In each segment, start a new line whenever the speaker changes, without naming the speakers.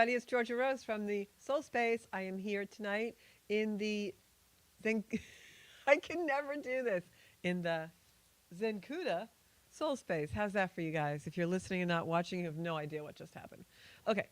everybody. It's Georgia Rose from the Soul Space. I am here tonight in the I can never do this. In the Zenkuda Soul Space. How's that for you guys? If you're listening and not watching, you have no idea what just happened. Okay,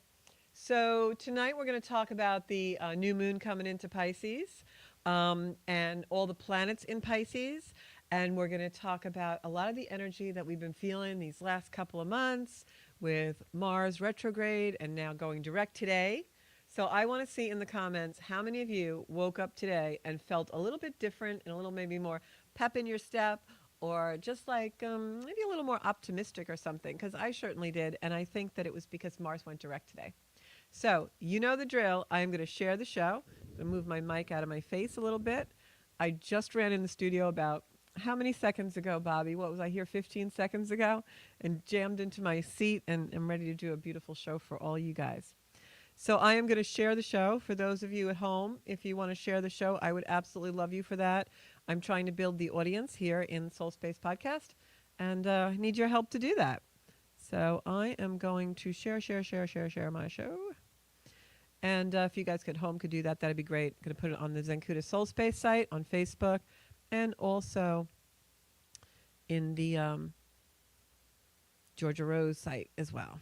so tonight we're going to talk about the new moon coming into Pisces and all the planets in Pisces. And we're going to talk about a lot of the energy that we've been feeling these last couple of months with Mars retrograde and now going direct today. So I want to see in the comments how many of you woke up today and felt a little bit different and a little maybe more pep in your step, or just like maybe a little more optimistic or something, because I certainly did. And I think that it was because Mars went direct today. So you know the drill. I'm going to share the show. I'm going to move my mic out of my face a little bit. I just ran in the studio about how many seconds ago, Bobby? What was I here 15 seconds ago? And jammed into my seat and I'm ready to do a beautiful show for all you guys. So I am going to share the show for those of you at home. If you want to share the show, I would absolutely love you for that. I'm trying to build the audience here in Soul Space Podcast, and I need your help to do that. So I am going to share my show. And if you guys at home could do that, that'd be great. I'm going to put it on the Zenkuda Soul Space site on Facebook, and also in the Georgia Rose site as well.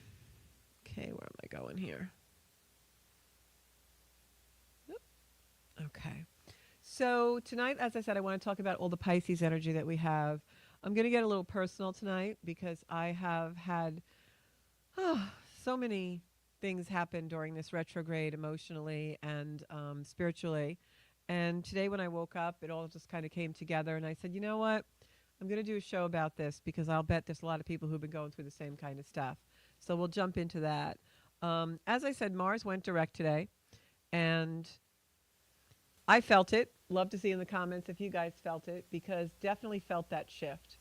Okay, where am I going here? Okay. So tonight, as I said, I want to talk about all the Pisces energy that we have. I'm going to get a little personal tonight because I have had so many things happen during this retrograde emotionally and spiritually. And today when I woke up, it all just kind of came together. And I said, you know what? I'm going to do a show about this because I'll bet there's a lot of people who've been going through the same kind of stuff. So we'll jump into that. As I said, Mars went direct today. And I felt it. Love to see in the comments if you guys felt it, because definitely felt that shift.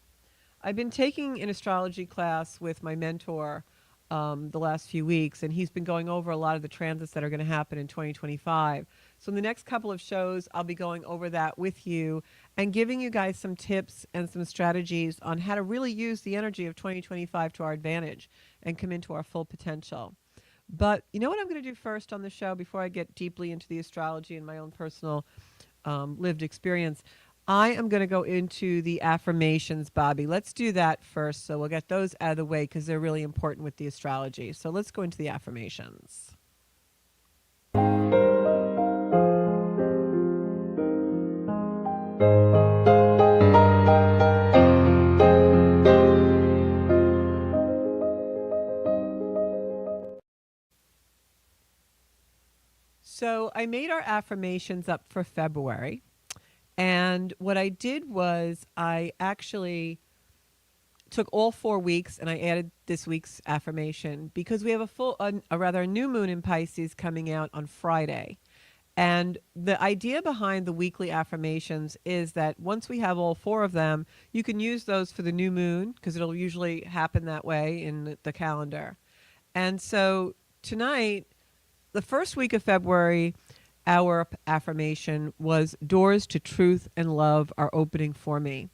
I've been taking an astrology class with my mentor the last few weeks, and he's been going over a lot of the transits that are going to happen in 2025. So in the next couple of shows, I'll be going over that with you and giving you guys some tips and some strategies on how to really use the energy of 2025 to our advantage and come into our full potential. But you know what I'm going to do first on the show before I get deeply into the astrology and my own personal lived experience? I am going to go into the affirmations, Bobby. Let's do that first. So we'll get those out of the way because they're really important with the astrology. So let's go into the affirmations. So I made our affirmations up for February. And what I did was I actually took all 4 weeks and I added this week's affirmation because we have a new moon in Pisces coming out on Friday. And the idea behind the weekly affirmations is that once we have all 4 of them, you can use those for the new moon because it'll usually happen that way in the calendar. And so tonight, the first week of February, our affirmation was doors to truth and love are opening for me.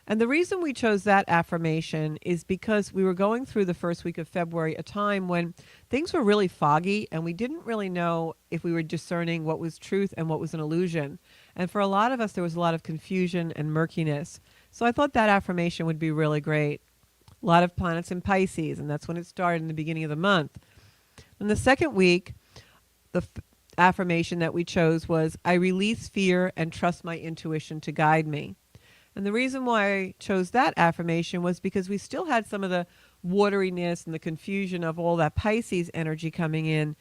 And the reason we chose that affirmation is because we were going through the first week of February, a time when things were really foggy and we didn't really know if we were discerning what was truth and what was an illusion. And for a lot of us, there was a lot of confusion and murkiness. So I thought that affirmation would be really great. A lot of planets in Pisces, and that's when it started in the beginning of the month. In the second week, the affirmation that we chose was, I release fear and trust my intuition to guide me. And the reason why I chose that affirmation was because we still had some of the wateriness and the confusion of all that Pisces energy coming in.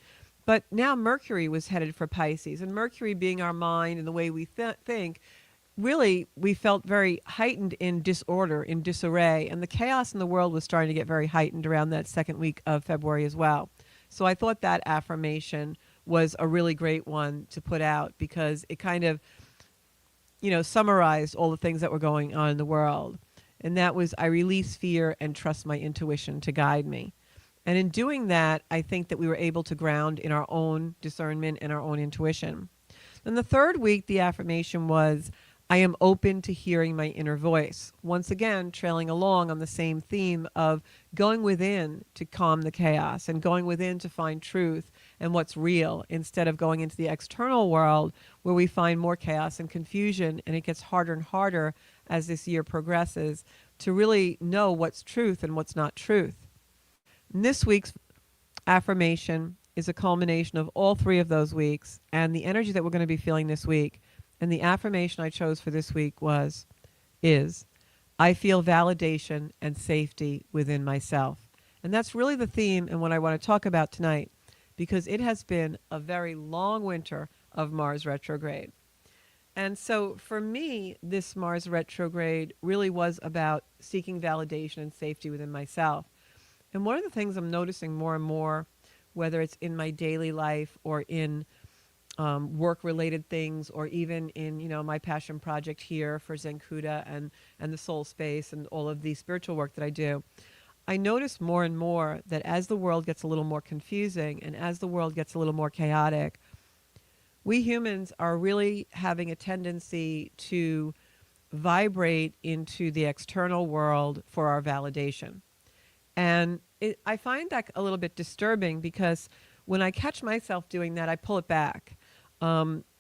But now Mercury was headed for Pisces, and Mercury being our mind and the way we think, really we felt very heightened in disorder, in disarray, and the chaos in the world was starting to get very heightened around that second week of February as well. So I thought that affirmation was a really great one to put out because it kind of, summarized all the things that were going on in the world. And that was, I release fear and trust my intuition to guide me. And in doing that, I think that we were able to ground in our own discernment and our own intuition. Then the third week, the affirmation was, I am open to hearing my inner voice. Once again, trailing along on the same theme of going within to calm the chaos and going within to find truth and what's real, instead of going into the external world where we find more chaos and confusion, and it gets harder and harder as this year progresses to really know what's truth and what's not truth. And this week's affirmation is a culmination of all three of those weeks and the energy that we're going to be feeling this week. And the affirmation I chose for this week is, I feel validation and safety within myself. And that's really the theme and what I want to talk about tonight, because it has been a very long winter of Mars retrograde. And so for me, this Mars retrograde really was about seeking validation and safety within myself. And one of the things I'm noticing more and more, whether it's in my daily life or in work-related things, or even in, my passion project here for Zenkuda and the soul space and all of the spiritual work that I do, I notice more and more that as the world gets a little more confusing and as the world gets a little more chaotic, we humans are really having a tendency to vibrate into the external world for our validation. And I find that a little bit disturbing, because when I catch myself doing that, I pull it back.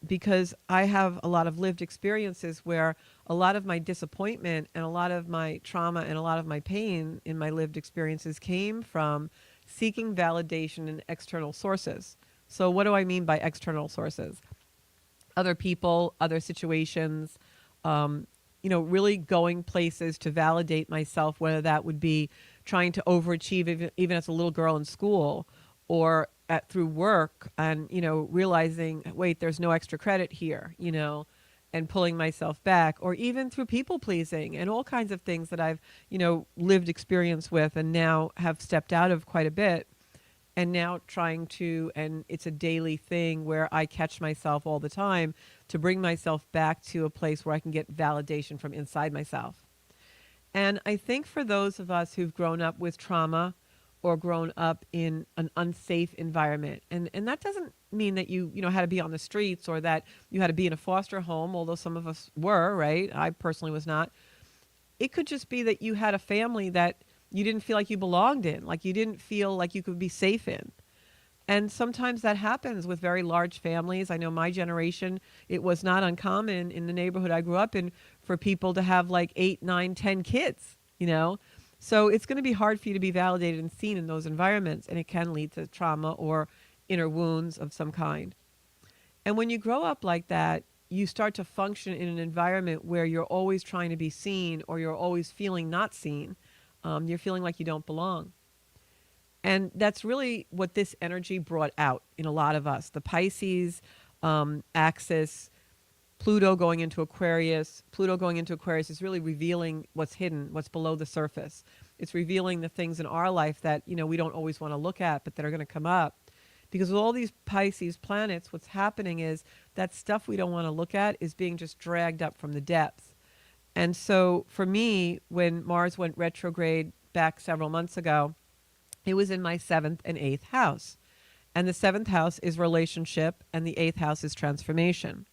Because I have a lot of lived experiences where a lot of my disappointment and a lot of my trauma and a lot of my pain in my lived experiences came from seeking validation in external sources. So what do I mean by external sources? Other people, other situations, really going places to validate myself, whether that would be trying to overachieve even as a little girl in school, or through work, and, realizing, wait, there's no extra credit here, and pulling myself back, or even through people pleasing and all kinds of things that I've, lived experience with and now have stepped out of quite a bit. And now trying to, and it's a daily thing where I catch myself all the time to bring myself back to a place where I can get validation from inside myself. And I think for those of us who've grown up with trauma or grown up in an unsafe environment, and that doesn't mean that you had to be on the streets or that you had to be in a foster home, although some of us were, right? I personally was not. It could just be that you had a family that you didn't feel like you belonged in, like you didn't feel like you could be safe in. And sometimes that happens with very large families. I know my generation, it was not uncommon in the neighborhood I grew up in for people to have like 8, 9, 10 kids, So it's going to be hard for you to be validated and seen in those environments, and it can lead to trauma or inner wounds of some kind. And when you grow up like that, you start to function in an environment where you're always trying to be seen, or you're always feeling not seen. You're feeling like you don't belong. And that's really what this energy brought out in a lot of us. The Pisces axis, Pluto going into Aquarius. Pluto going into Aquarius is really revealing what's hidden, what's below the surface. It's revealing the things in our life that, we don't always want to look at, but that are going to come up. Because with all these Pisces planets, what's happening is that stuff we don't want to look at is being just dragged up from the depths. And so for me, when Mars went retrograde back several months ago, it was in my 7th and 8th house. And the 7th house is relationship, and the 8th house is transformation.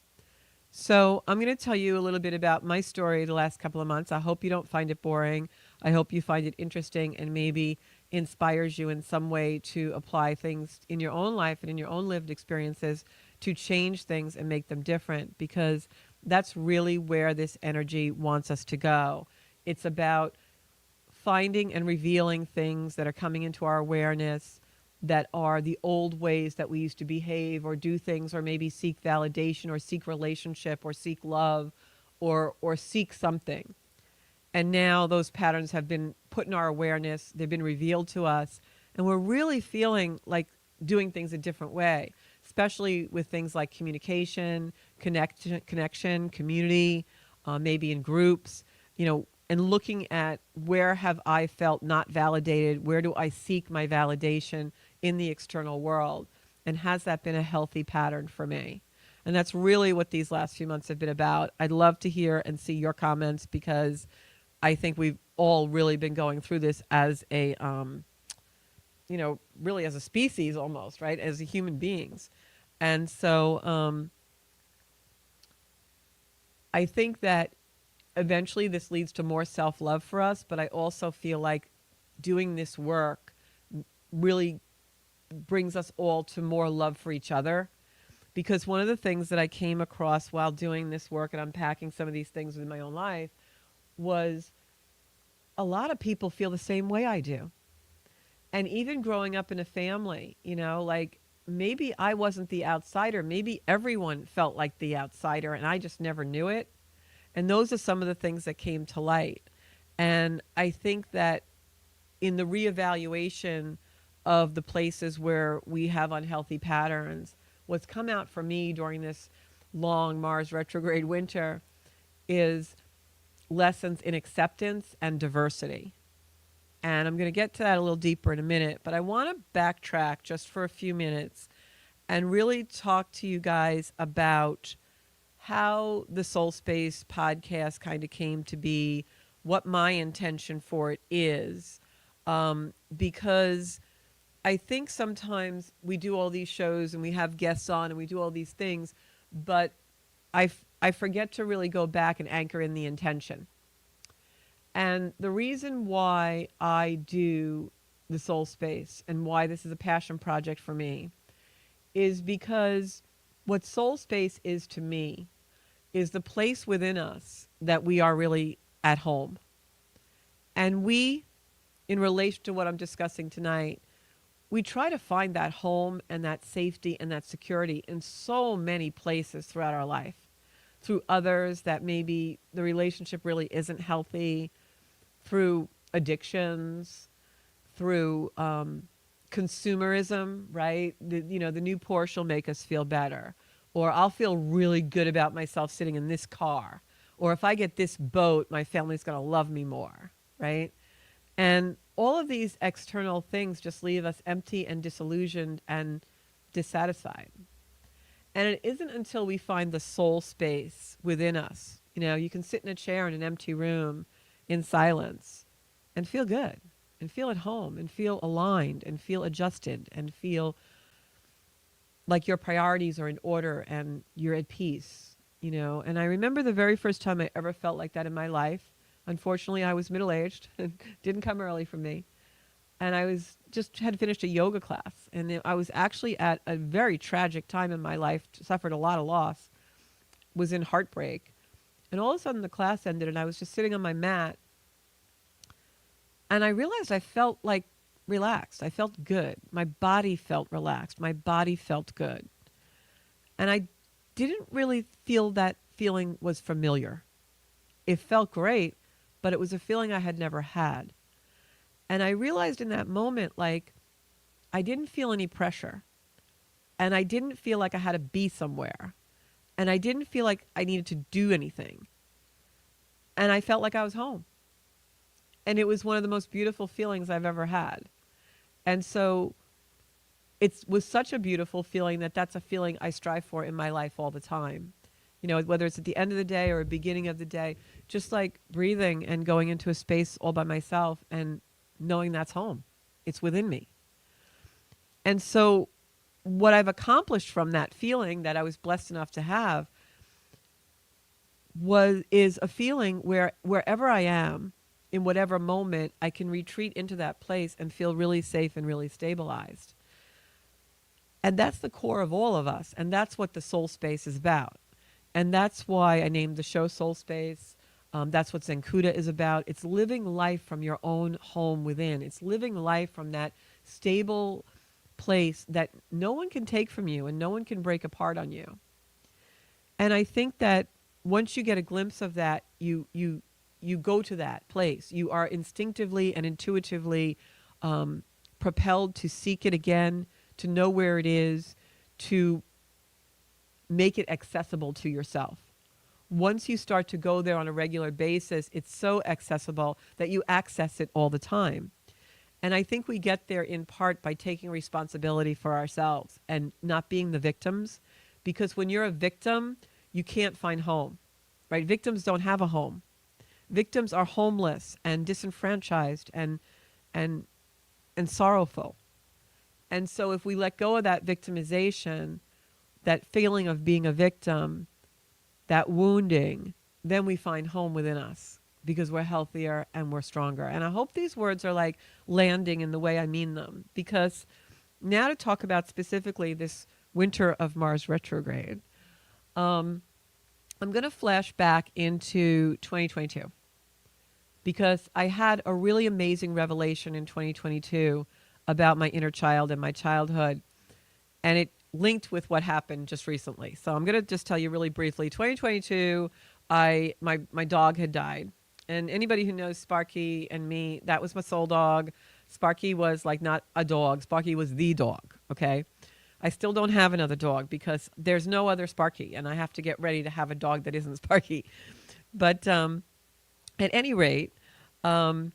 So I'm going to tell you a little bit about my story the last couple of months. I hope you don't find it boring. I hope you find it interesting and maybe inspires you in some way to apply things in your own life and in your own lived experiences to change things and make them different, because that's really where this energy wants us to go. It's about finding and revealing things that are coming into our awareness that are the old ways that we used to behave or do things, or maybe seek validation or seek relationship or seek love or seek something. And now those patterns have been put in our awareness, they've been revealed to us, and we're really feeling like doing things a different way, especially with things like communication, connection, community, maybe in groups, and looking at where have I felt not validated, where do I seek my validation in the external world, and has that been a healthy pattern for me? And that's really what these last few months have been about. I'd love to hear and see your comments, because I think we've all really been going through this as a, really as a species almost, right? As human beings. And so I think that eventually this leads to more self-love for us, but I also feel like doing this work really brings us all to more love for each other. Because one of the things that I came across while doing this work and unpacking some of these things in my own life was a lot of people feel the same way I do. And even growing up in a family, like maybe I wasn't the outsider. Maybe everyone felt like the outsider and I just never knew it. And those are some of the things that came to light. And I think that in the reevaluation of the places where we have unhealthy patterns, what's come out for me during this long Mars retrograde winter is lessons in acceptance and diversity. And I'm going to get to that a little deeper in a minute, but I want to backtrack just for a few minutes and really talk to you guys about how the Soul Space podcast kind of came to be, what my intention for it is, because I think sometimes we do all these shows and we have guests on and we do all these things, but I forget to really go back and anchor in the intention. And the reason why I do the Soul Space and why this is a passion project for me is because what Soul Space is to me is the place within us that we are really at home. And we, in relation to what I'm discussing tonight, we try to find that home and that safety and that security in so many places throughout our life, through others that maybe the relationship really isn't healthy, through addictions, through consumerism, right? The new Porsche will make us feel better. Or I'll feel really good about myself sitting in this car. Or if I get this boat, my family's going to love me more, right? And all of these external things just leave us empty and disillusioned and dissatisfied. And it isn't until we find the soul space within us. You can sit in a chair in an empty room in silence and feel good and feel at home and feel aligned and feel adjusted and feel like your priorities are in order and you're at peace, And I remember the very first time I ever felt like that in my life. Unfortunately, I was middle-aged and didn't come early for me. And I had finished a yoga class. And I was actually at a very tragic time in my life, suffered a lot of loss, was in heartbreak. And all of a sudden the class ended and I was just sitting on my mat. And I realized I felt like relaxed. I felt good. My body felt relaxed. My body felt good. And I didn't really feel that feeling was familiar. It felt great, but it was a feeling I had never had. And I realized in that moment, like, I didn't feel any pressure. And I didn't feel like I had to be somewhere. And I didn't feel like I needed to do anything. And I felt like I was home. And it was one of the most beautiful feelings I've ever had. And so it was such a beautiful feeling that's a feeling I strive for in my life all the time. Whether it's at the end of the day or beginning of the day, just like breathing and going into a space all by myself and knowing that's home. It's within me. And so what I've accomplished from that feeling that I was blessed enough to have is a feeling where wherever I am, in whatever moment, I can retreat into that place and feel really safe and really stabilized. And that's the core of all of us. And that's what the soul space is about. And that's why I named the show Soul Space. That's what Zenkuda is about. It's living life from your own home within. It's living life from that stable place that no one can take from you and no one can break apart on you. And I think that once you get a glimpse of that, you go to that place. You are instinctively and intuitively propelled to seek it again, to know where it is, to make it accessible to yourself. Once you start to go there on a regular basis, it's so accessible that you access it all the time. And I think we get there in part by taking responsibility for ourselves and not being the victims. Because when you're a victim, you can't find home, right? Victims don't have a home. Victims are homeless and disenfranchised and sorrowful. And so if we let go of that victimization, that feeling of being a victim, that wounding, then we find home within us because we're healthier and we're stronger. And I hope these words are like landing in the way I mean them, because now to talk about specifically this winter of Mars retrograde, I'm going to flash back into 2022 because I had a really amazing revelation in 2022 about my inner child and my childhood, and it linked with what happened just recently. So I'm going to just tell you really briefly. 2022, my dog had died. And anybody who knows Sparky and me, that was my soul dog. Sparky was like not a dog. Sparky was the dog, okay? I still don't have another dog because there's no other Sparky, and I have to get ready to have a dog that isn't Sparky. But at any rate, Sparky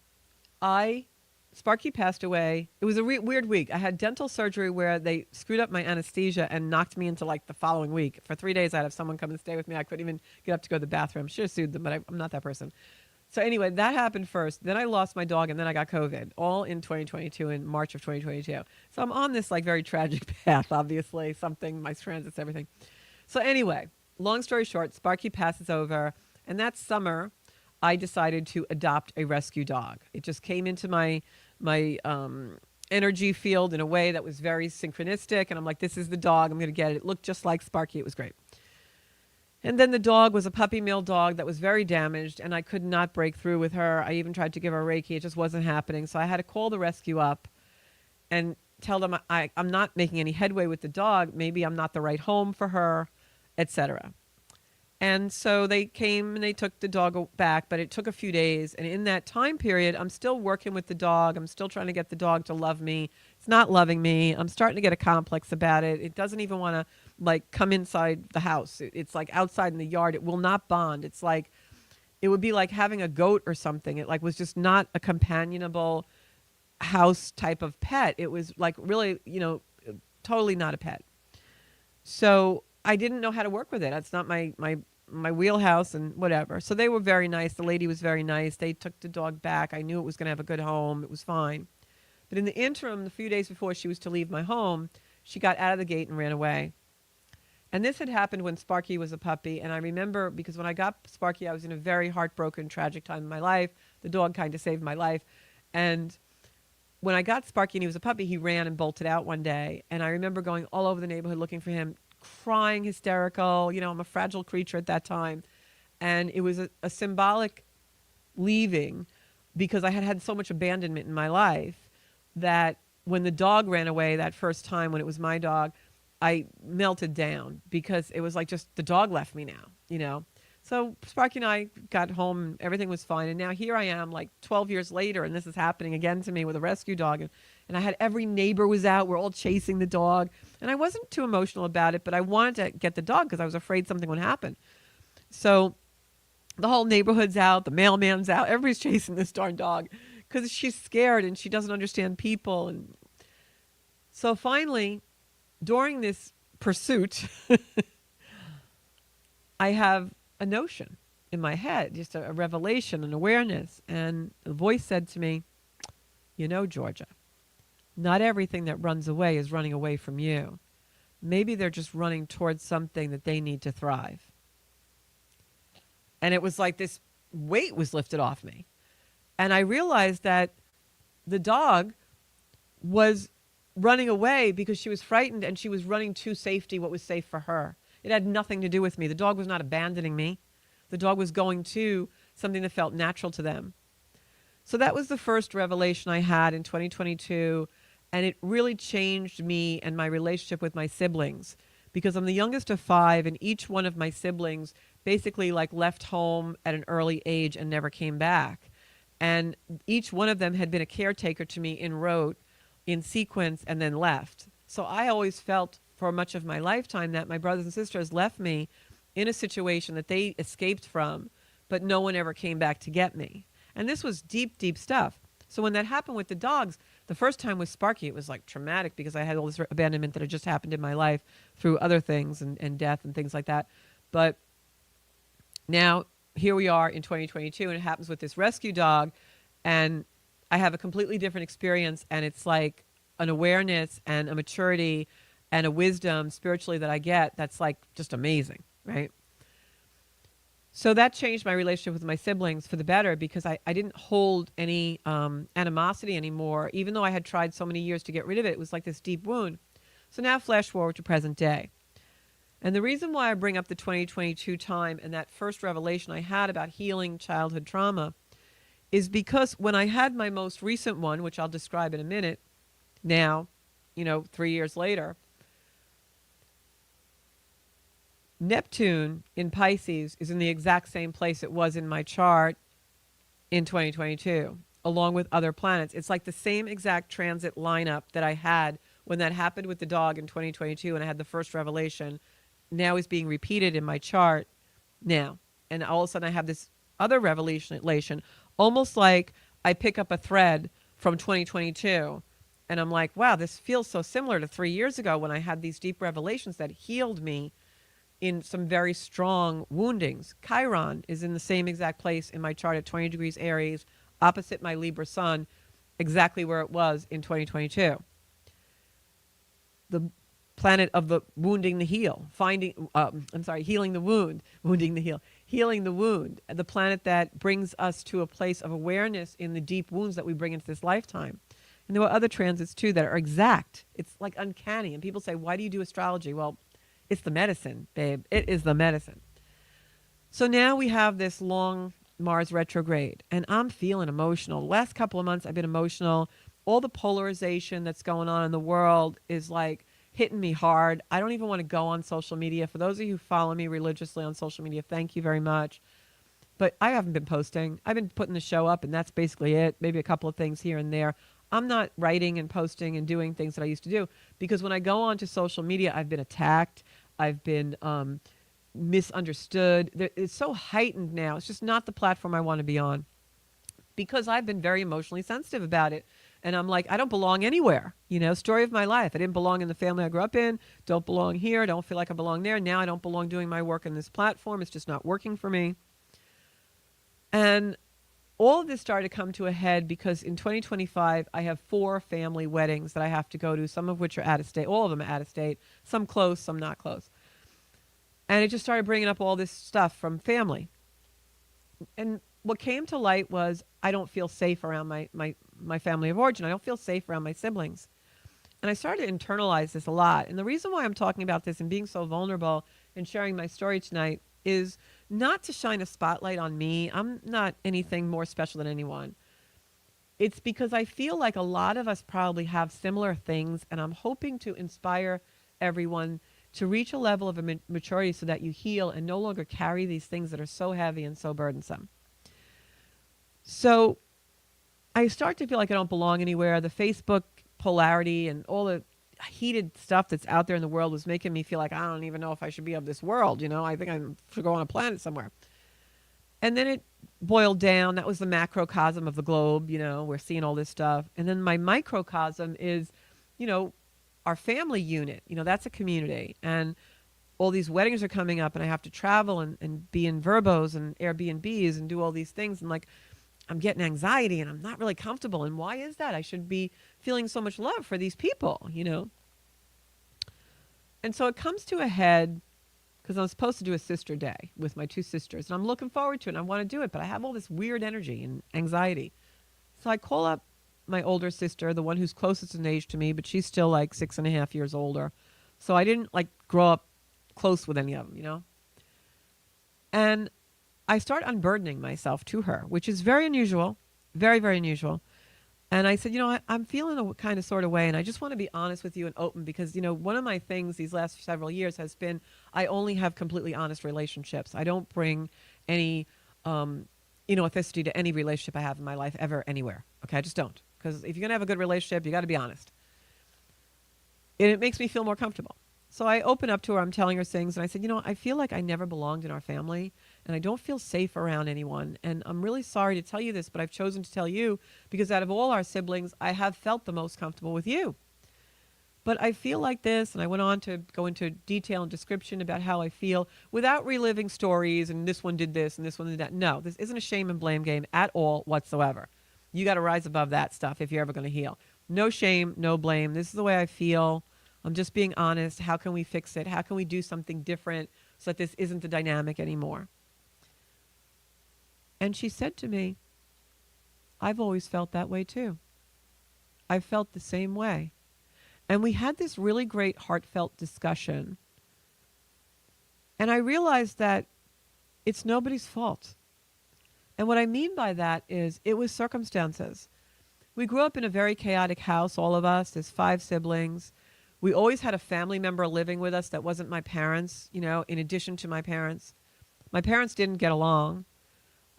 passed away. It was a weird week. I had dental surgery where they screwed up my anesthesia and knocked me into like the following week. For 3 days, I'd have someone come and stay with me. I couldn't even get up to go to the bathroom. Should have sued them, but I'm not that person. So anyway, that happened first. Then I lost my dog, and then I got COVID, all in 2022, in March of 2022. So I'm on this like very tragic path, obviously, my transits, everything. So anyway, long story short, Sparky passes over, and that summer, I decided to adopt a rescue dog. It just came into my energy field in a way that was very synchronistic, and I'm like, this is the dog, I'm going to get it. It looked just like Sparky. It was great. And then the dog was a puppy mill dog that was very damaged, and I could not break through with her. I even tried to give her Reiki. It just wasn't happening. So I had to call the rescue up and tell them I'm not making any headway with the dog. Maybe I'm not the right home for her, etc. And so they came and they took the dog back, but it took a few days. And in that time period, I'm still working with the dog. I'm still trying to get the dog to love me. It's not loving me. I'm starting to get a complex about it. It doesn't even want to like come inside the house. It's like outside in the yard. It will not bond. It's like, it would be like having a goat or something. It like was just not a companionable house type of pet. It was like really, totally not a pet. So I didn't know how to work with it. That's not my wheelhouse and whatever. So they were very nice. The lady was very nice. They took the dog back. I knew it was going to have a good home. It was fine. But in the interim, the few days before she was to leave my home, she got out of the gate and ran away. And this had happened when Sparky was a puppy. And I remember because when I got Sparky, I was in a very heartbroken, tragic time in my life. The dog kind of saved my life. And when I got Sparky and he was a puppy, he ran and bolted out one day. And I remember going all over the neighborhood looking for him, crying, hysterical. I'm a fragile creature at that time. And it was a symbolic leaving because I had had so much abandonment in my life that when the dog ran away that first time, when it was my dog, I melted down because it was like just the dog left me now. So Sparky and I got home and everything was fine. And now here I am like 12 years later, and this is happening again to me with a rescue dog. And I had every neighbor was out. We're all chasing the dog. And I wasn't too emotional about it, but I wanted to get the dog because I was afraid something would happen. So the whole neighborhood's out. The mailman's out. Everybody's chasing this darn dog because she's scared and she doesn't understand people. And so finally, during this pursuit, I have a notion in my head, just a revelation, an awareness. And the voice said to me, Georgia, not everything that runs away is running away from you. Maybe they're just running towards something that they need to thrive. And it was like this weight was lifted off me. And I realized that the dog was running away because she was frightened and she was running to safety, what was safe for her. It had nothing to do with me. The dog was not abandoning me. The dog was going to something that felt natural to them. So that was the first revelation I had in 2022. And it really changed me and my relationship with my siblings because I'm the youngest of 5, and each one of my siblings basically like left home at an early age and never came back. And each one of them had been a caretaker to me in rote, in sequence, and then left. So I always felt for much of my lifetime that my brothers and sisters left me in a situation that they escaped from, but no one ever came back to get me. And this was deep, deep stuff. So when that happened with the dogs, the first time with Sparky, it was like traumatic because I had all this abandonment that had just happened in my life through other things and death and things like that. But now here we are in 2022, and it happens with this rescue dog, and I have a completely different experience, and it's like an awareness and a maturity and a wisdom spiritually that I get that's like just amazing, right? So that changed my relationship with my siblings for the better because I didn't hold any animosity anymore. Even though I had tried so many years to get rid of it, it was like this deep wound. So now flash forward to present day. And the reason why I bring up the 2022 time and that first revelation I had about healing childhood trauma is because when I had my most recent one, which I'll describe in a minute, now, 3 years later, Neptune in Pisces is in the exact same place it was in my chart in 2022, along with other planets. It's like the same exact transit lineup that I had when that happened with the dog in 2022 and I had the first revelation now is being repeated in my chart now. And all of a sudden I have this other revelation, almost like I pick up a thread from 2022 and I'm like, wow, this feels so similar to 3 years ago when I had these deep revelations that healed me in some very strong woundings. Chiron is in the same exact place in my chart at 20 degrees Aries, opposite my Libra sun, exactly where it was in 2022. The planet of the wounding the heal, healing the wound, wounding the heal, healing the wound, the planet that brings us to a place of awareness in the deep wounds that we bring into this lifetime. And there were other transits too that are exact. It's like uncanny. And people say, why do you do astrology? Well, it's the medicine, babe. It is the medicine. So now we have this long Mars retrograde, and I'm feeling emotional. The last couple of months, I've been emotional. All the polarization that's going on in the world is like hitting me hard. I don't even want to go on social media. For those of you who follow me religiously on social media, thank you very much. But I haven't been posting. I've been putting the show up, and that's basically it. Maybe a couple of things here and there. I'm not writing and posting and doing things that I used to do because when I go onto social media, I've been attacked. I've been misunderstood. It's so heightened now. It's just not the platform I want to be on because I've been very emotionally sensitive about it. And I'm like, I don't belong anywhere. Story of my life. I didn't belong in the family I grew up in. Don't belong here. Don't feel like I belong there. Now I don't belong doing my work on this platform. It's just not working for me. And all of this started to come to a head because in 2025, I have 4 family weddings that I have to go to, some of which are out of state. All of them are out of state. Some close, some not close. And it just started bringing up all this stuff from family. And what came to light was I don't feel safe around my family of origin. I don't feel safe around my siblings. And I started to internalize this a lot. And the reason why I'm talking about this and being so vulnerable and sharing my story tonight is not to shine a spotlight on me. I'm not anything more special than anyone. It's because I feel like a lot of us probably have similar things, and I'm hoping to inspire everyone to reach a level of maturity so that you heal and no longer carry these things that are so heavy and so burdensome. So I start to feel like I don't belong anywhere. The Facebook polarity and all the heated stuff that's out there in the world was making me feel like I don't even know if I should be of this world. I think I should go on a planet somewhere. And then it boiled down. That was the macrocosm of the globe. We're seeing all this stuff. And then my microcosm is, our family unit. That's a community. And all these weddings are coming up and I have to travel and be in Verbos and Airbnbs and do all these things. And like, I'm getting anxiety and I'm not really comfortable. And why is that? I should be feeling so much love for these people, And so it comes to a head because I'm supposed to do a sister day with my 2 sisters. And I'm looking forward to it and I want to do it. But I have all this weird energy and anxiety. So I call up my older sister, the one who's closest in age to me, but she's still like 6.5 years older. So I didn't like grow up close with any of them, And I start unburdening myself to her, which is very unusual, very, very unusual. And I said, I'm feeling a kind of sort of way, and I just want to be honest with you and open because, one of my things these last several years has been I only have completely honest relationships. I don't bring any, authenticity to any relationship I have in my life ever, anywhere. Okay, I just don't. Because if you're going to have a good relationship, you got to be honest. And it makes me feel more comfortable. So I open up to her, I'm telling her things, and I said, I feel like I never belonged in our family, and I don't feel safe around anyone. And I'm really sorry to tell you this, but I've chosen to tell you because out of all our siblings, I have felt the most comfortable with you. But I feel like this, and I went on to go into detail and description about how I feel without reliving stories, and this one did this, and this one did that. No, this isn't a shame and blame game at all whatsoever. You got to rise above that stuff if you're ever going to heal. No shame, no blame. This is the way I feel. I'm just being honest. How can we fix it? How can we do something different so that this isn't the dynamic anymore? And she said to me, I've always felt that way too. I felt the same way. And we had this really great heartfelt discussion. And I realized that it's nobody's fault. And what I mean by that is it was circumstances. We grew up in a very chaotic house, all of us. There's 5 siblings. We always had a family member living with us that wasn't my parents, in addition to my parents. My parents didn't get along.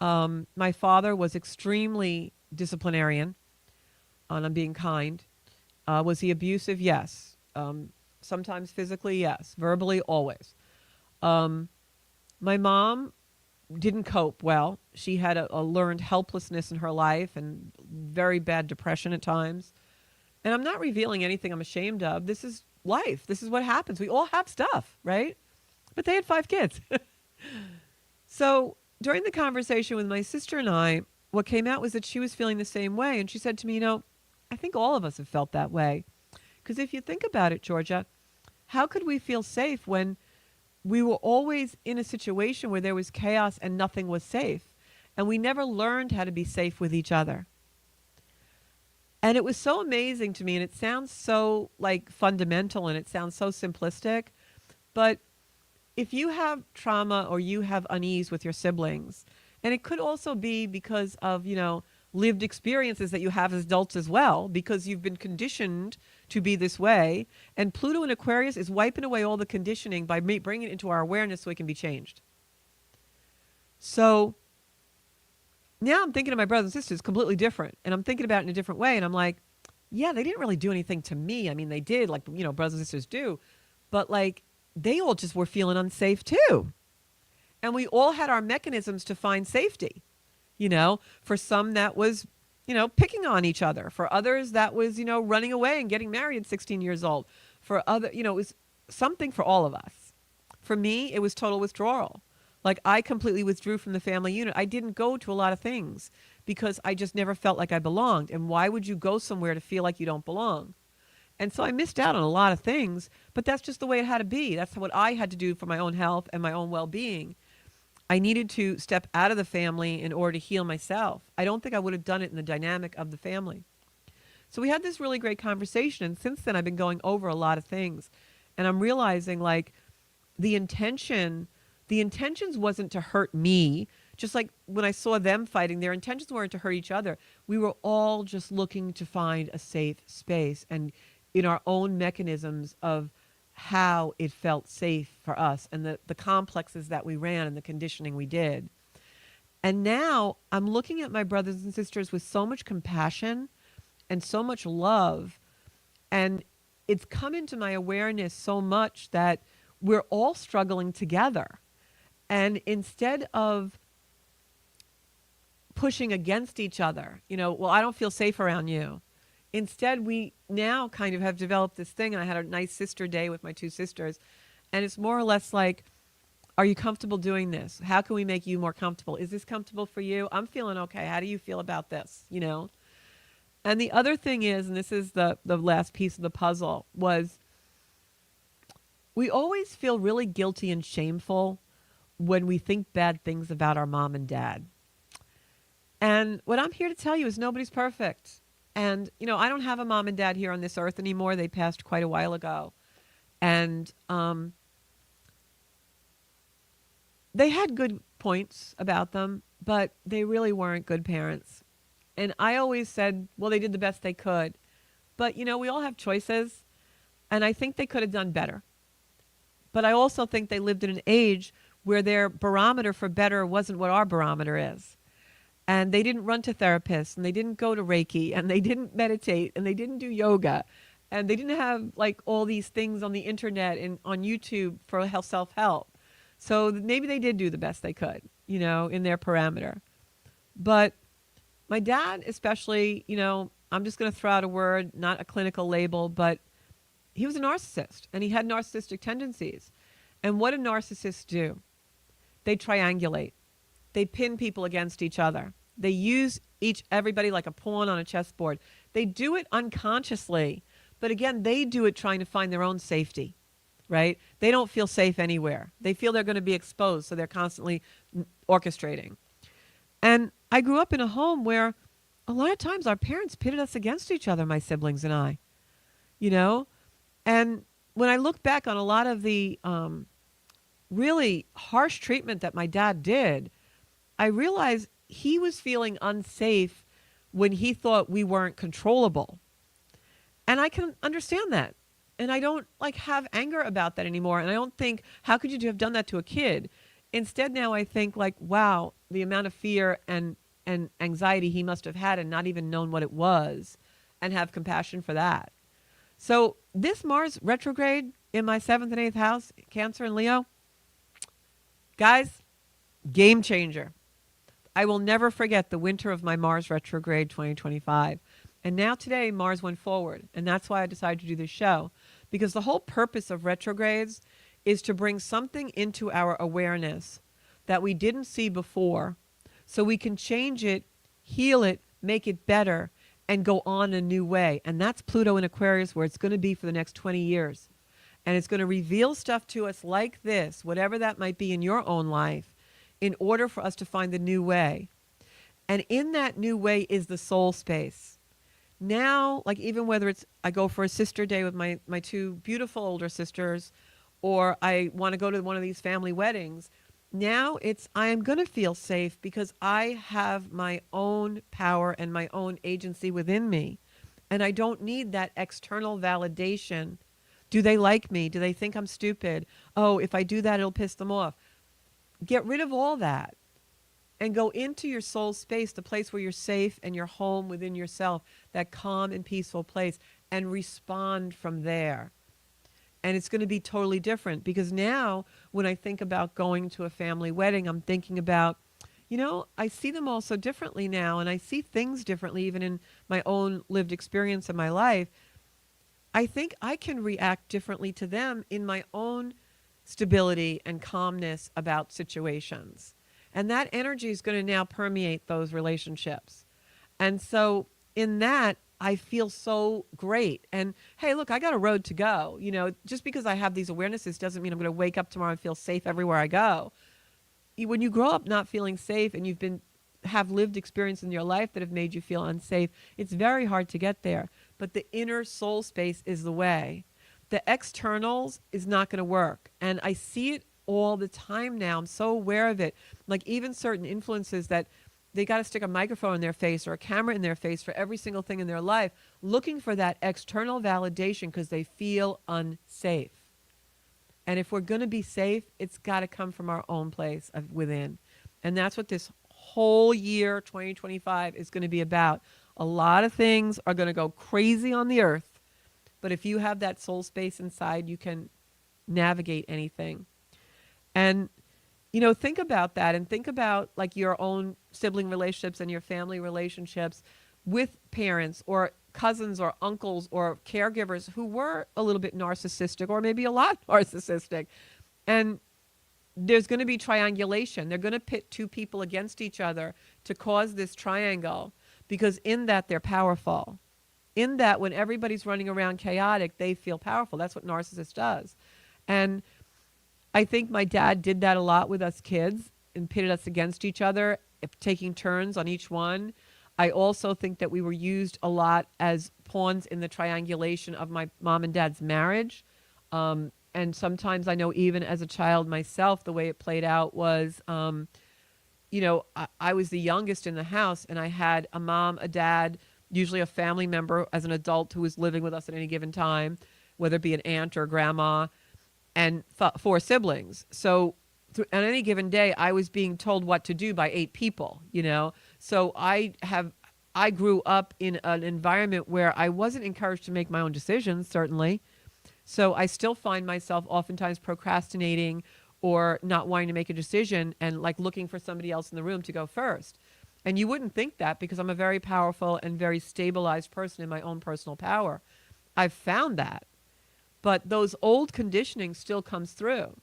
My father was extremely disciplinarian, and I'm being kind. Was he abusive? Yes. Sometimes physically, yes. Verbally, always. My mom didn't cope well. She had a learned helplessness in her life and very bad depression at times. And I'm not revealing anything I'm ashamed of. This is life. This is what happens. We all have stuff, right? But they had 5 kids. So during the conversation with my sister and I, what came out was that she was feeling the same way. And she said to me, I think all of us have felt that way. Because if you think about it, Georgia, how could we feel safe when we were always in a situation where there was chaos and nothing was safe? And we never learned how to be safe with each other. And it was so amazing to me, and it sounds so fundamental and it sounds so simplistic, but if you have trauma or you have unease with your siblings, and it could also be because of, lived experiences that you have as adults as well, because you've been conditioned to be this way, and Pluto in Aquarius is wiping away all the conditioning by bringing it into our awareness so it can be changed. So now I'm thinking of my brothers and sisters completely different, and I'm thinking about it in a different way, and I'm like, yeah, they didn't really do anything to me. I mean, they did, brothers and sisters do, but they all just were feeling unsafe too. And we all had our mechanisms to find safety. For some that was, picking on each other. For others that was, running away and getting married at 16 years old. For other, it was something for all of us. For me, it was total withdrawal. I completely withdrew from the family unit. I didn't go to a lot of things because I just never felt like I belonged. And why would you go somewhere to feel like you don't belong? And so I missed out on a lot of things, but that's just the way it had to be. That's what I had to do for my own health and my own well-being. I needed to step out of the family in order to heal myself. I don't think I would have done it in the dynamic of the family. So we had this really great conversation, and since then I've been going over a lot of things. And I'm realizing the intentions wasn't to hurt me. Just like when I saw them fighting, their intentions weren't to hurt each other. We were all just looking to find a safe space and in our own mechanisms of how it felt safe for us and the complexes that we ran and the conditioning we did. And now I'm looking at my brothers and sisters with so much compassion and so much love. And it's come into my awareness so much that we're all struggling together. And instead of pushing against each other, well, I don't feel safe around you. Instead, we now kind of have developed this thing, and I had a nice sister day with my 2 sisters, and it's more or less are you comfortable doing this? How can we make you more comfortable? Is this comfortable for you? I'm feeling okay. How do you feel about this? And the other thing is, and this is the last piece of the puzzle, was we always feel really guilty and shameful when we think bad things about our mom and dad. And what I'm here to tell you is nobody's perfect. And, I don't have a mom and dad here on this earth anymore. They passed quite a while ago. And they had good points about them, but they really weren't good parents. And I always said, well, they did the best they could. But, we all have choices. And I think they could have done better. But I also think they lived in an age where their barometer for better wasn't what our barometer is. And they didn't run to therapists, and they didn't go to Reiki, and they didn't meditate, and they didn't do yoga, and they didn't have all these things on the internet and on YouTube for self-help. So maybe they did do the best they could, in their parameter. But my dad especially, I'm just going to throw out a word, not a clinical label, but he was a narcissist, and he had narcissistic tendencies. And what do narcissists do? They triangulate. They pin people against each other. They use everybody like a pawn on a chessboard. They do it unconsciously, but again, they do it trying to find their own safety, right? They don't feel safe anywhere. They feel they're going to be exposed, so they're constantly orchestrating. And I grew up in a home where a lot of times our parents pitted us against each other, my siblings and I, you know? And when I look back on a lot of the really harsh treatment that my dad did, I realized he was feeling unsafe when he thought we weren't controllable. And I can understand that. And I don't like have anger about that anymore. And I don't think, how could you have done that to a kid? Instead, now I think like, wow, the amount of fear and anxiety he must have had and not even known what it was, and have compassion for that. So this Mars retrograde in my seventh and eighth house, Cancer and Leo, guys, game changer. I will never forget the winter of my Mars retrograde 2025. And now today, Mars went forward. And that's why I decided to do this show. Because the whole purpose of retrogrades is to bring something into our awareness that we didn't see before so we can change it, heal it, make it better, and go on a new way. And that's Pluto in Aquarius, where it's going to be for the next 20 years. And it's going to reveal stuff to us like this, whatever that might be in your own life, in order for us to find the new way. And in that new way is the soul space. Now, like even whether it's I go for a sister day with my two beautiful older sisters, or I want to go to one of these family weddings, now it's I am going to feel safe because I have my own power and my own agency within me. And I don't need that external validation. Do they like me? Do they think I'm stupid? Oh, if I do that, it'll piss them off. Get rid of all that and go into your soul space, the place where you're safe and you're home within yourself, that calm and peaceful place, and respond from there. And it's going to be totally different because now when I think about going to a family wedding, I'm thinking about, I see them all so differently now, and I see things differently even in my own lived experience in my life. I think I can react differently to them in my own stability and calmness about situations. And that energy is going to now permeate those relationships. And so in that, I feel so great. And hey, look, I got a road to go. Just because I have these awarenesses doesn't mean I'm going to wake up tomorrow and feel safe everywhere I go. When you grow up not feeling safe and have lived experience in your life that have made you feel unsafe, it's very hard to get there. But the inner soul space is the way. The externals is not going to work. And I see it all the time now. I'm so aware of it. Like even certain influences that they got to stick a microphone in their face or a camera in their face for every single thing in their life, looking for that external validation because they feel unsafe. And if we're going to be safe, it's got to come from our own place of within. And that's what this whole year, 2025, is going to be about. A lot of things are going to go crazy on the earth. But if you have that soul space inside, you can navigate anything. And, think about that and think about like your own sibling relationships and your family relationships with parents or cousins or uncles or caregivers who were a little bit narcissistic or maybe a lot narcissistic. And there's going to be triangulation. They're going to pit two people against each other to cause this triangle because in that they're powerful. In that when everybody's running around chaotic, they feel powerful. That's what narcissist does. And I think my dad did that a lot with us kids and pitted us against each other, taking turns on each one. I also think that we were used a lot as pawns in the triangulation of my mom and dad's marriage. And sometimes I know even as a child myself, the way it played out was, I was the youngest in the house and I had a mom, a dad, usually a family member as an adult who was living with us at any given time, whether it be an aunt or grandma, and 4 siblings. So on any given day, I was being told what to do by 8 people, So I grew up in an environment where I wasn't encouraged to make my own decisions, certainly. So I still find myself oftentimes procrastinating or not wanting to make a decision and like looking for somebody else in the room to go first. And you wouldn't think that because I'm a very powerful and very stabilized person in my own personal power. I've found that. But those old conditioning still comes through.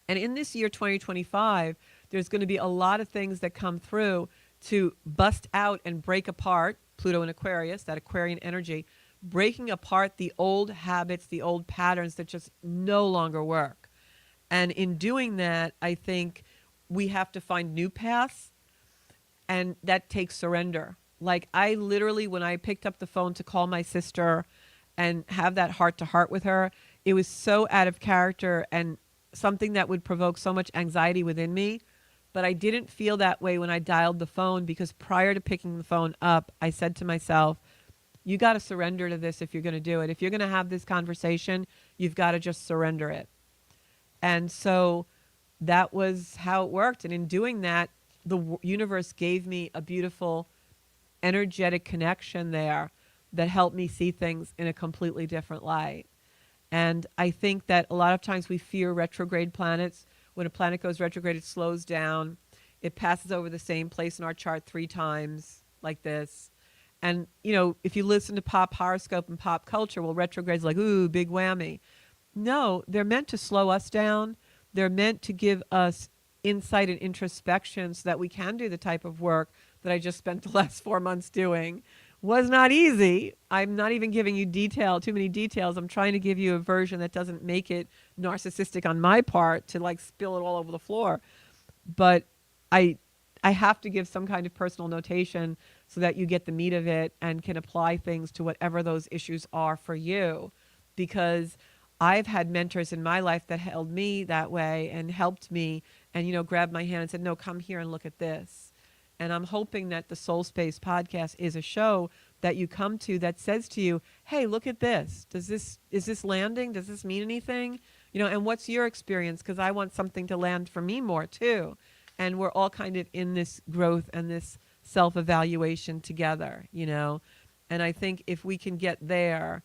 And in this year, 2025, there's going to be a lot of things that come through to bust out and break apart Pluto in Aquarius, that Aquarian energy, breaking apart the old habits, the old patterns that just no longer work. And in doing that, I think we have to find new paths. And that takes surrender. Like I literally, when I picked up the phone to call my sister and have that heart to heart with her, it was so out of character and something that would provoke so much anxiety within me. But I didn't feel that way when I dialed the phone, because prior to picking the phone up, I said to myself, you got to surrender to this if you're going to do it. If you're going to have this conversation, you've got to just surrender it. And so that was how it worked. And in doing that, the universe gave me a beautiful energetic connection there that helped me see things in a completely different light. And I think that a lot of times we fear retrograde planets. When a planet goes retrograde, it slows down. It passes over the same place in our chart 3 times, like this. And, you know, if you listen to pop horoscope and pop culture, well, retrograde's like, ooh, big whammy. No, they're meant to slow us down. They're meant to give us insight and introspection so that we can do the type of work that I just spent the last 4 months doing. Was not easy. I'm not even giving you too many details. I'm trying to give you a version that doesn't make it narcissistic on my part to like spill it all over the floor. But I have to give some kind of personal notation so that you get the meat of it and can apply things to whatever those issues are for you. Because I've had mentors in my life that held me that way and helped me and, you know, grabbed my hand and said, no, come here and look at this. And I'm hoping that the Soul Space podcast is a show that you come to that says to you, hey, look at this. Is this landing? Does this mean anything? You know, and what's your experience? Because I want something to land for me more too. And we're all kind of in this growth and this self-evaluation together, you know. And I think if we can get there,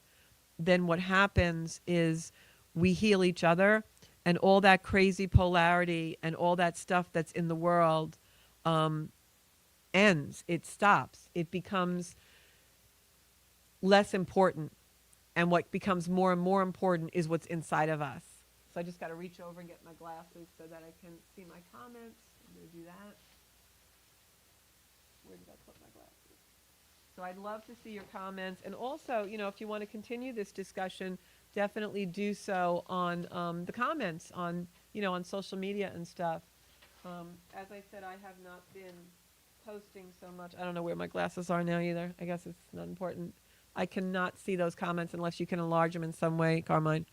then what happens is we heal each other, and all that crazy polarity and all that stuff that's in the world ends. It stops. It becomes less important. And what becomes more and more important is what's inside of us. So I just got to reach over and get my glasses so that I can see my comments. I'm going to do that. Where did I put my glasses? So I'd love to see your comments. And also, you know, if you want to continue this discussion, definitely do so on the comments on, you know, on social media and stuff. As I said, I have not been posting so much. I don't know where my glasses are now either. I guess it's not important. I cannot see those comments unless you can enlarge them in some way, Carmine.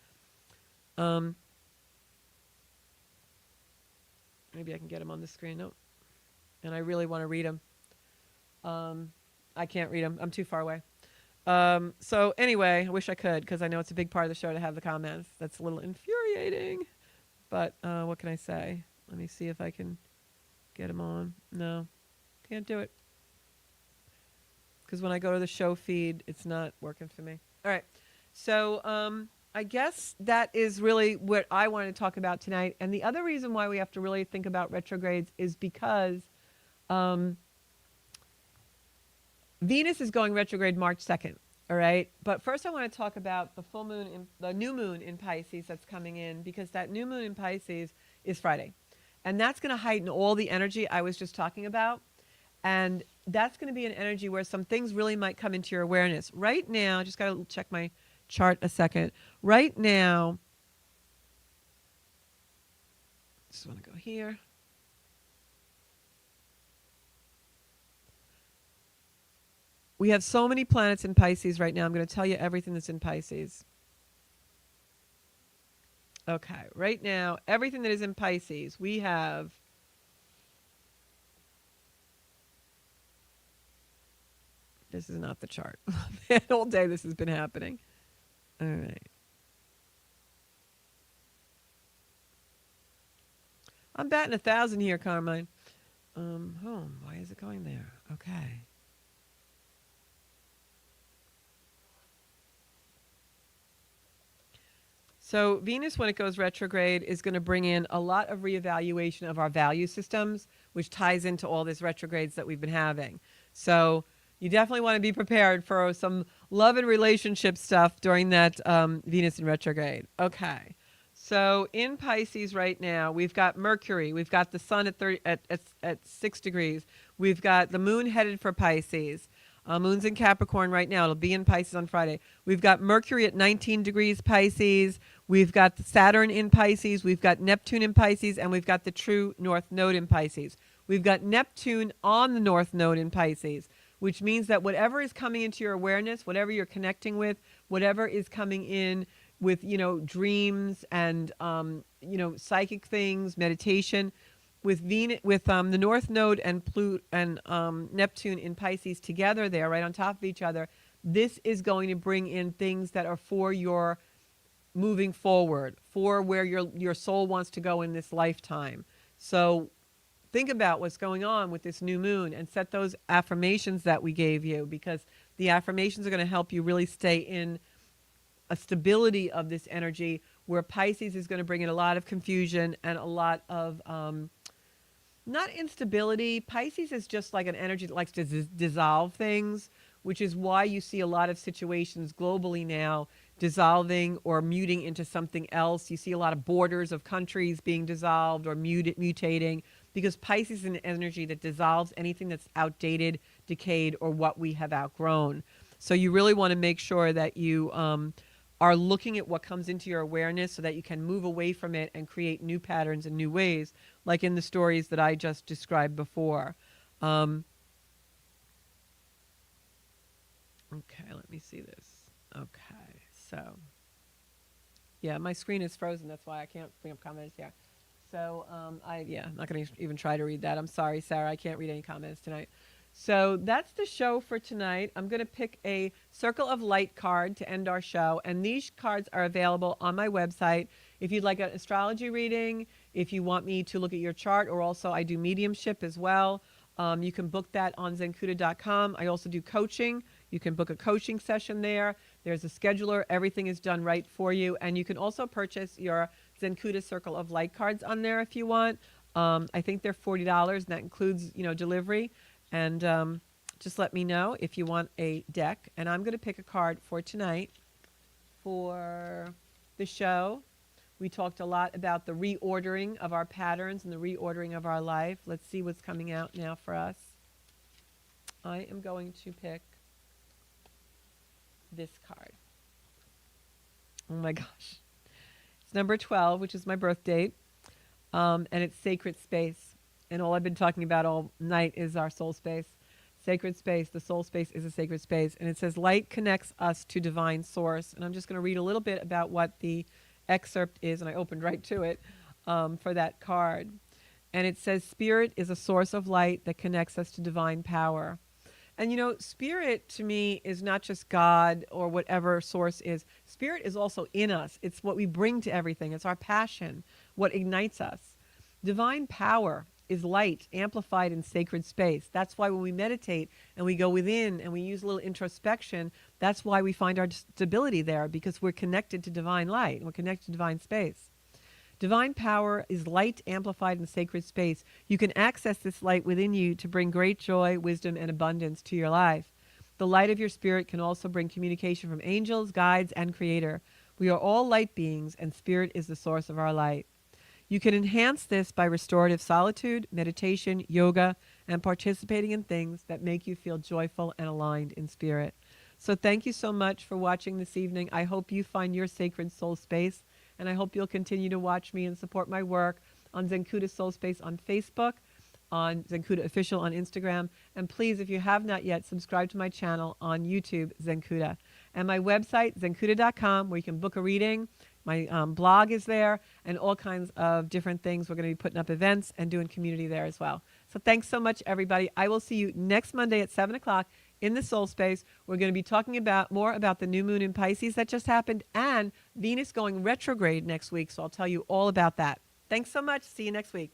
Maybe I can get them on the screen. No. And I really want to read them. I can't read them. I'm too far away. So anyway, I wish I could, because I know it's a big part of the show to have the comments. That's a little infuriating. But what can I say? Let me see if I can get them on. No, can't do it. Because when I go to the show feed, it's not working for me. All right. So I guess that is really what I wanted to talk about tonight. And the other reason why we have to really think about retrogrades is because Venus is going retrograde March 2nd. All right. But first I want to talk about the full moon, the new moon in Pisces that's coming in, because that new moon in Pisces is Friday. And that's going to heighten all the energy I was just talking about. And that's going to be an energy where some things really might come into your awareness. Right now, I just got to check my chart a second. Right now, just want to go here. We have so many planets in Pisces right now. I'm going to tell you everything that's in Pisces. Okay, right now, everything that is in Pisces, we have this is not the chart. All day this has been happening. All right. I'm batting 1,000 here, Carmine. Why is it going there? Okay. So Venus, when it goes retrograde, is going to bring in a lot of reevaluation of our value systems, which ties into all these retrogrades that we've been having. So you definitely want to be prepared for some love and relationship stuff during that Venus in retrograde. Okay. So in Pisces right now, we've got Mercury. We've got the sun at 6 degrees. We've got the moon headed for Pisces. Moon's in Capricorn right now. It'll be in Pisces on Friday. We've got Mercury at 19 degrees Pisces. We've got Saturn in Pisces. We've got Neptune in Pisces. And we've got the true North Node in Pisces. We've got Neptune on the North Node in Pisces, which means that whatever is coming into your awareness, whatever you're connecting with, whatever is coming in with, dreams and, psychic things, meditation, with the North Node and Neptune in Pisces together there, right on top of each other, this is going to bring in things that are for your moving forward, for where your soul wants to go in this lifetime. So think about what's going on with this new moon and set those affirmations that we gave you, because the affirmations are going to help you really stay in a stability of this energy, where Pisces is going to bring in a lot of confusion and a lot of not instability. Pisces is just like an energy that likes to dissolve things, which is why you see a lot of situations globally now dissolving or muting into something else. You see a lot of borders of countries being dissolved or mutating, because Pisces is an energy that dissolves anything that's outdated, decayed, or what we have outgrown. So you really want to make sure that you are looking at what comes into your awareness so that you can move away from it and create new patterns and new ways, like in the stories that I just described before. Okay, let me see this. Okay, so yeah, my screen is frozen. That's why I can't bring up comments here. So I'm not going to even try to read that. I'm sorry, Sarah. I can't read any comments tonight. So that's the show for tonight. I'm going to pick a Circle of Light card to end our show. And these cards are available on my website. If you'd like an astrology reading, if you want me to look at your chart, or also I do mediumship as well, you can book that on zencuda.com. I also do coaching. You can book a coaching session there. There's a scheduler. Everything is done right for you. And you can also purchase your Zencuda Circle of Light cards on there if you want. I think they're $40, and that includes, delivery. And just let me know if you want a deck. And I'm going to pick a card for tonight for the show. We talked a lot about the reordering of our patterns and the reordering of our life. Let's see what's coming out now for us. I am going to pick this card. Oh my gosh. It's number 12, which is my birth date. And it's sacred space. And all I've been talking about all night is our soul space. Sacred space. The soul space is a sacred space. And it says, light connects us to divine source. And I'm just going to read a little bit about what the excerpt is. And I opened right to it for that card. And it says, spirit is a source of light that connects us to divine power. And spirit to me is not just God or whatever source is. Spirit is also in us. It's what we bring to everything. It's our passion, what ignites us. Divine power is light amplified in sacred space. That's why when we meditate and we go within and we use a little introspection, that's why we find our stability there, because we're connected to divine light and we're connected to divine space. Divine power is light amplified in sacred space. You can access this light within you to bring great joy, wisdom, and abundance to your life. The light of your spirit can also bring communication from angels, guides, and Creator. We are all light beings, and spirit is the source of our light. You can enhance this by restorative solitude, meditation, yoga, and participating in things that make you feel joyful and aligned in spirit. So thank you so much for watching this evening. I hope you find your sacred soul space, and I hope you'll continue to watch me and support my work on Zencuda Soul Space on Facebook, on Zencuda Official on Instagram, and please, if you have not yet, subscribe to my channel on YouTube, Zencuda, and my website, zencuda.com, where you can book a reading. My blog is there, and all kinds of different things. We're going to be putting up events and doing community there as well. So thanks so much, everybody. I will see you next Monday at 7 o'clock in the Soul Space. We're going to be talking more about the new moon in Pisces that just happened, and Venus going retrograde next week. So I'll tell you all about that. Thanks so much. See you next week.